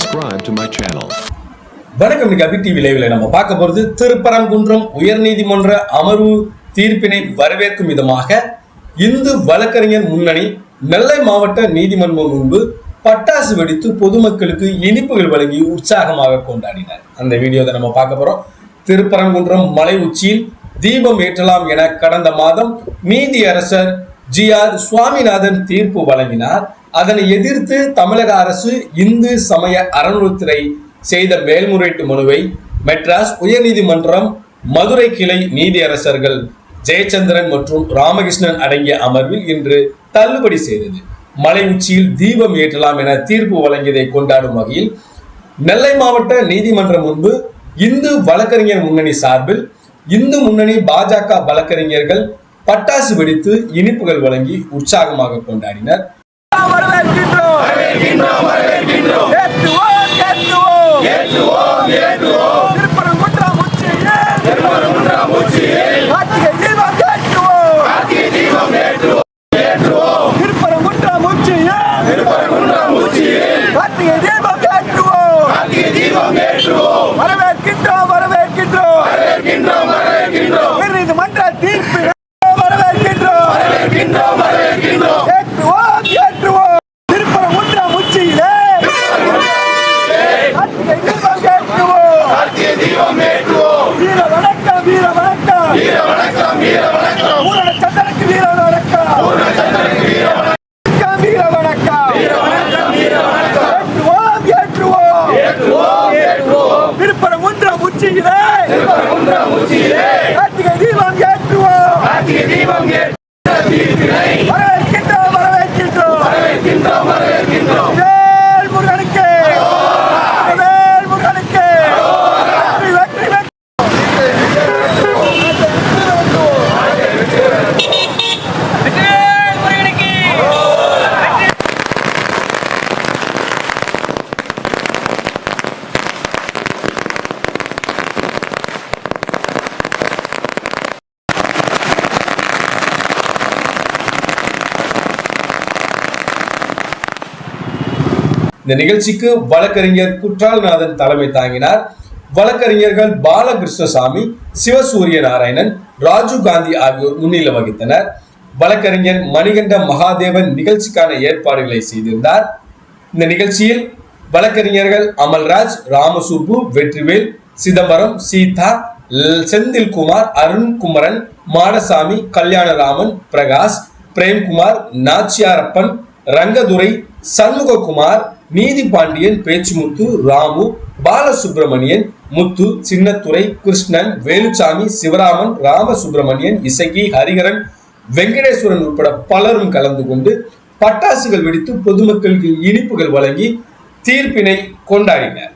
subscribe to my channel. வணக்கம். அபி TV லைவ்ல நம்ம பார்க்க போறது திருப்பரங்குன்றம் உயர்நீதிமன்ற அமர்வு தீர்ப்பினை வரவேற்கும் விதமாக இந்து வழக்கறிஞர் முன்னணி நெல்லை மாவட்ட நீதிமன்றம் முன்பு பட்டாசு வெடித்து பொதுமக்களுக்கு இனிப்புகள் வழங்கி உற்சாகமாக கொண்டாடினர். அந்த வீடியோவை நம்ம பார்க்க போறோம். திருப்பரங்குன்றம் மலை உச்சியில் தீபம் ஏற்றலாம் என கடந்த மாதம் நீதியரசர் ஜி.ஆர். சுவாமிநாதன் தீர்ப்பு வழங்கினார். அதனை எதிர்த்து தமிழக அரசு இந்து சமய அறநிலையத்துறை செய்த மேல்முறையீட்டு மனுவை மெட்ராஸ் உயர்நீதிமன்றம் மதுரை கிளை நீதியரசர்கள் ஜெயச்சந்திரன் மற்றும் ராமகிருஷ்ணன் அடங்கிய அமர்வில் இன்று தள்ளுபடி செய்தது. மலை உச்சியில் தீபம் ஏற்றலாம் என தீர்ப்பு வழங்கியதை கொண்டாடும் வகையில் நெல்லை மாவட்ட நீதிமன்றம் முன்பு இந்து வழக்கறிஞர் முன்னணி சார்பில் இந்து முன்னணி பாஜக வழக்கறிஞர்கள் பட்டாசு வெடித்து இனிப்புகள் வழங்கி உற்சாகமாக கொண்டாடினர். இந்த நிகழ்ச்சிக்கு வழக்கறிஞர் குற்றாலநாதன் தலைமை தாங்கினார். வழக்கறிஞர்கள் பாலகிருஷ்ணசாமி, சிவசூரிய நாராயணன், ராஜீவ் காந்தி ஆகியோர் முன்னிலை வகித்தனர். வழக்கறிஞர் மணிகண்ட மகாதேவன் நிகழ்ச்சிக்கான ஏற்பாடுகளை செய்திருந்தார். இந்த நிகழ்ச்சியில் வழக்கறிஞர்கள் அமல்ராஜ், ராமசுப்பு, வெற்றிவேல், சிதம்பரம், சீதா, செந்தில்குமார், அருண்குமரன், மாடசாமி, கல்யாணராமன், பிரகாஷ், பிரேம்குமார், நாச்சியாரப்பன், ரங்கதுரை, சண்முககுமார், நீதிபாண்டியன், பேச்சுமுத்து, ராமு, பாலசுப்பிரமணியன், முத்து, சின்னத்துரை, கிருஷ்ணன், வேலுச்சாமி, சிவராமன், ராமசுப்பிரமணியன், இசகி, ஹரிகரன், வெங்கடேஸ்வரன் உட்பட பலரும் கலந்து கொண்டு பட்டாசுகள் வெடித்து பொதுமக்களுக்கு இனிப்புகள் வழங்கி தீர்ப்பினை கொண்டாடினர்.